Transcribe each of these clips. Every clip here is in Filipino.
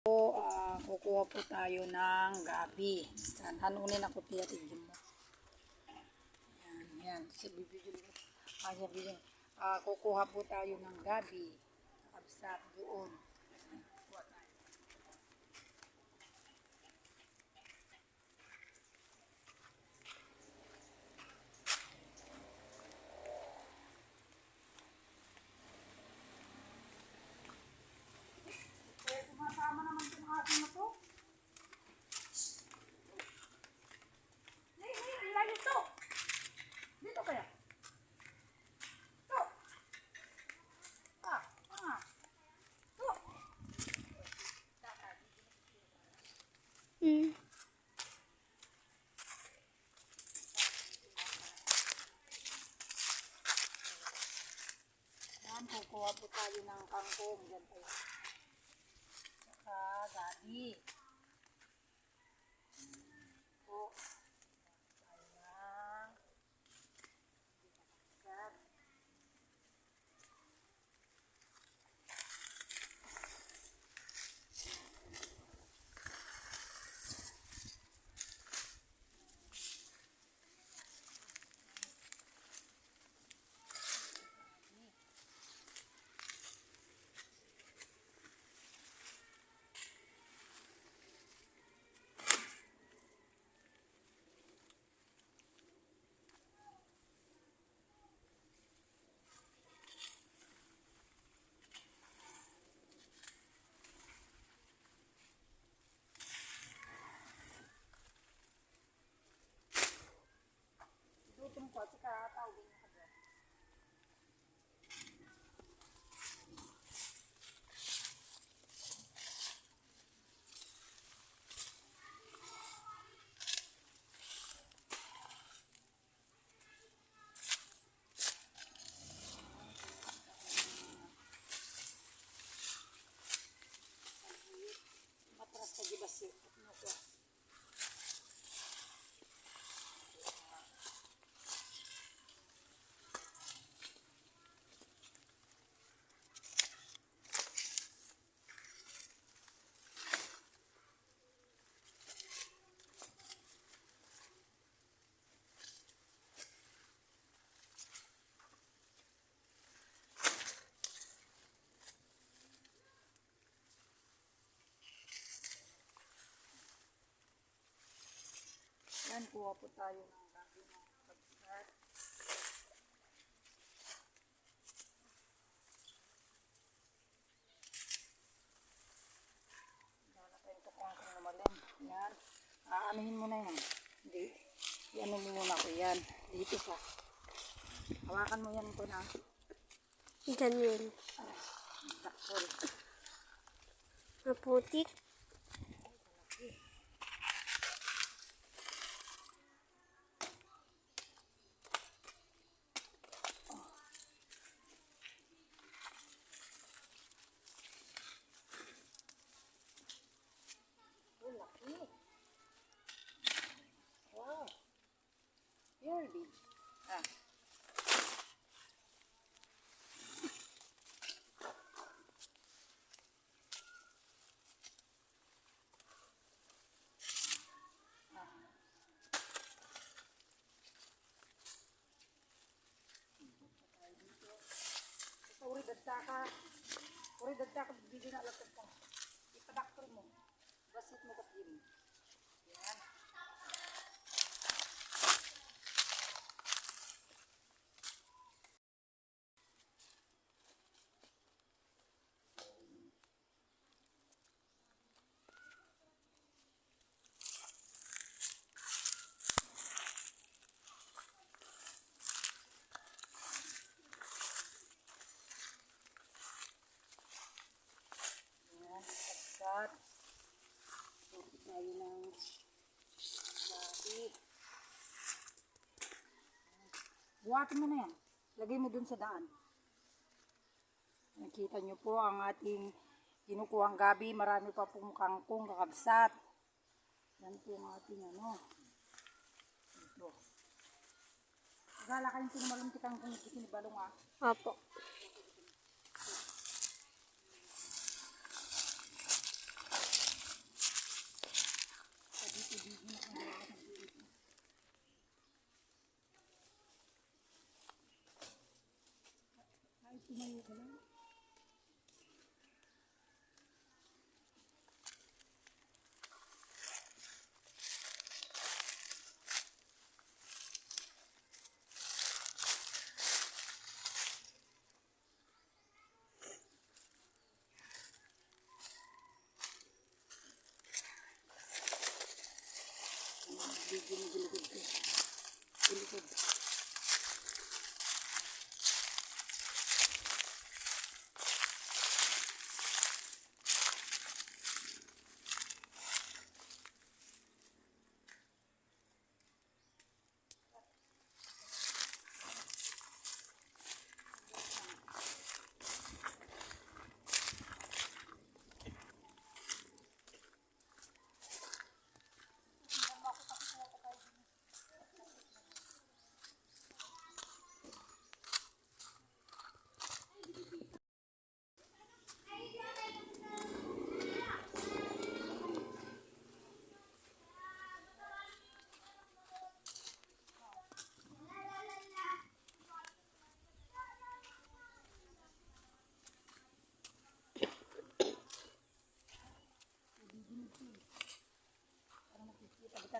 Kukuha po tayo ng gabi. Hanunin ako tiya, tigyan mo. Yan. Kukuha po tayo ng gabi. Nakabsat doon. Kuha tayo. Sumasama naman itong ating na to. Layo to. Dito kaya. To. To. Yan, kukuha po tayo ng kangkong. Yan tayo. Saka gabi. Po. Itong ko, saka tawagin mo ka dyan. Matras ka di basi. Yan, kuha po tayo ng gabi ng pag-start. Lalakayin ko kung akong lumalim. Yan. Aanihin mo na yan. Hindi. Yan mo muna ko yan. Dito ka. Hawakan mo yan ko na. Diyan yun. Sorry. Maputik. Wow. Here, babe. Uri dadta ka bibili na alam ko. Ipadaktor mo. Basit mo kasi yun. Yan. Sulit tayo ng gabi. Buhatin mo na yan. Lagay mo dun sa daan. Nakita nyo po ang ating kinukuhang gabi. Marami pa pong kangkong kakabsat. Yan po ang ating ano. Ito. Gala kayong sinumalang kangkong ikinibalong ha. Opo. Tumayo ka lang. Gilikod ko. Gilikod.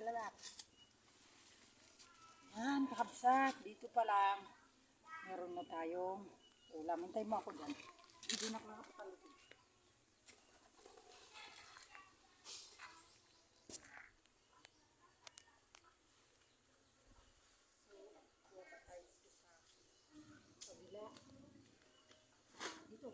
Lalak. Yan, kakabsat. Dito pa lang. Meron na tayong ulam. Hintay mo ako dyan. Hindi na ako nakapatalo. Dito.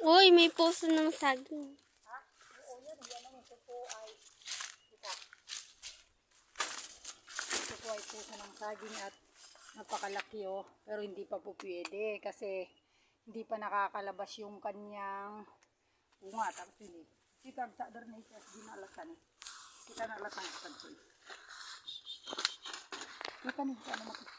Uy, may puso ng saging. Ha? Oo, yan. Yan ang ito po ay kita. Ito po ay puso ng saging at napakalaki oh. Pero hindi pa po pwede kasi hindi pa nakakalabas yung kanyang bunga. Tapos yun eh. Kita agsadar na ito. Hindi naalatan eh. Kita naalatan sa kanto eh. Kita niyo. Ano makita?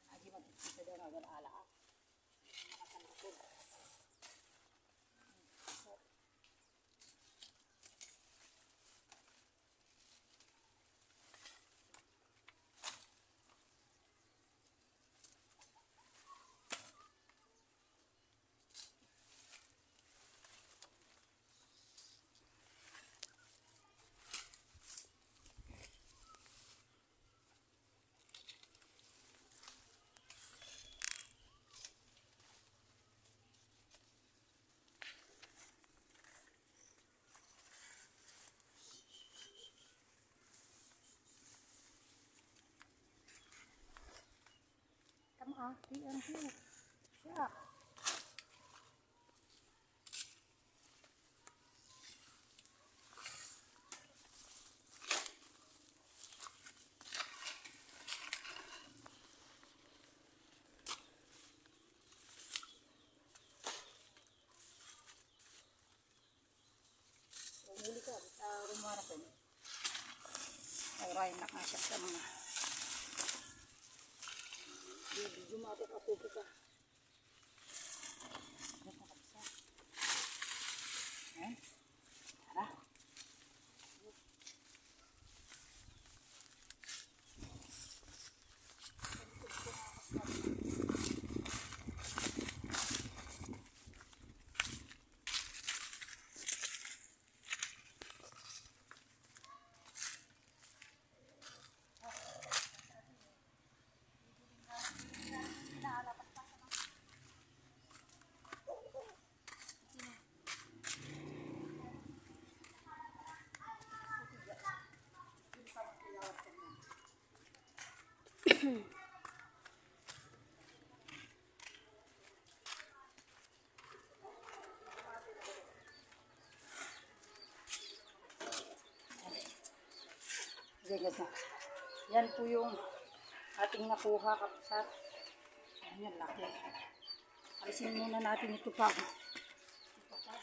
Lagi magkikita daw na wala alaak. TNT. Siya. Umuli ka. Rumara ko. Ay, rayan na nga siya sa mga. Video mo ito ako ka. Tara. Sige, guys na. Yan po yung ating nakuha kabsat. Ayan, laki. Alisin muna natin ito pa. Ito pa.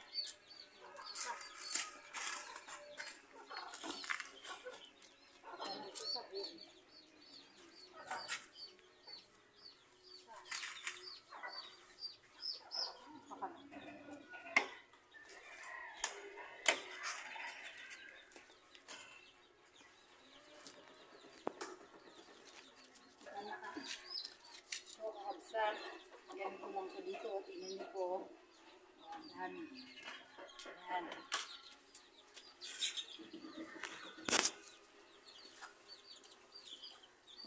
So, kabsat, yan po lang po dito. Tingnan niyo po. Yan. Yan.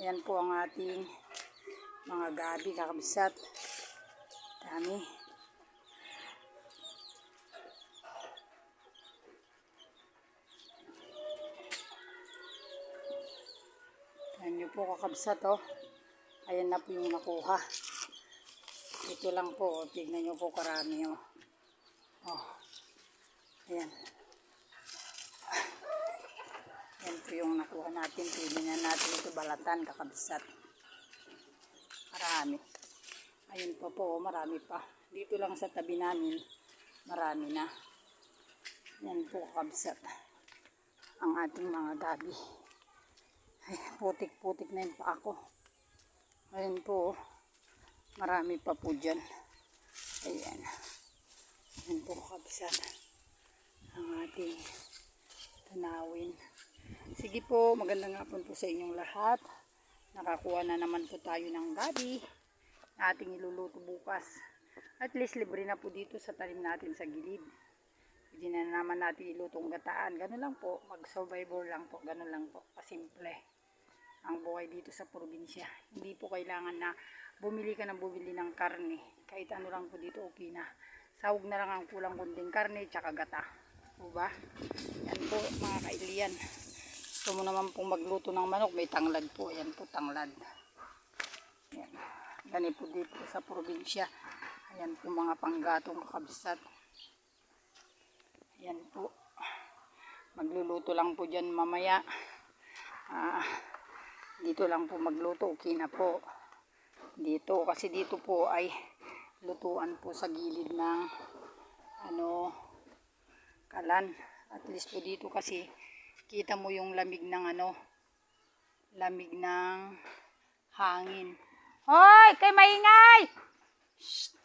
Yan po ang ating mga gabi kakabsat. Dami. Yan niyo po kakabsat, oh. Ayan na po yung nakuha. Ito lang po, oh. Tignan niyo po karami, oh. Oh. Ayan. Yan po yung nakuha natin. Pwede na natin ito balatan kakabsat. Marami. Ayun pa po, marami pa. Dito lang sa tabi namin, marami na. Yan po kakabsat. Ang ating mga gabi. Ay, putik-putik na yun pa ako. Ayun po, marami pa po dyan. Ayan. Ayan po kakabsat. Ang ating tanawin. Sige po, magandang hapon po sa inyong lahat. Nakakuha na naman po tayo ng gabi na ating iluluto bukas. At least libre na po dito sa talim natin sa gilid. Hindi na naman natin ilutong gataan. Ganun lang po, mag-survivor lang po. Ganun lang po, kasimple ang buhay dito sa probinsya. Hindi po kailangan na bumili ka ng karne. Kahit ano lang po dito, okay na. Sahog na lang ang kulang kunding karne, tsaka gata. O ba? Yan po mga kailian. Gusto mo naman pong magluto ng manok, may tanglad po. Yan po, tanglad. Yan. Gani po dito sa probinsya. Ayan po mga panggatong kakabsat. Yan po. Magluluto lang po dyan mamaya. Dito lang po magluto, okay na po. Dito, kasi dito po ay lutuan po sa gilid ng kalan. At least po dito kasi kita mo yung lamig ng lamig ng hangin. Hoy, kay maingay! Shh!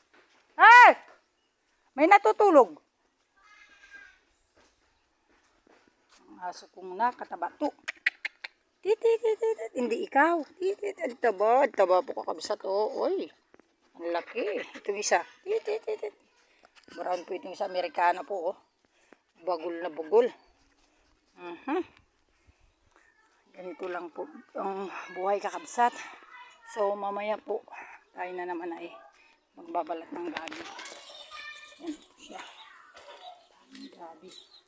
Hey! May natutulog. Ang aso kong nakataba to. Hindi ikaw. Taba po kakabsat. Oy, ang laki. Itong isa. Brown po itong isa. Amerikano po. Bagol na bagol. Ganito lang po ang buhay kakabsat. So mamaya po tayo na naman ay magbabalat ng gabi. Yan po siya. Gabi.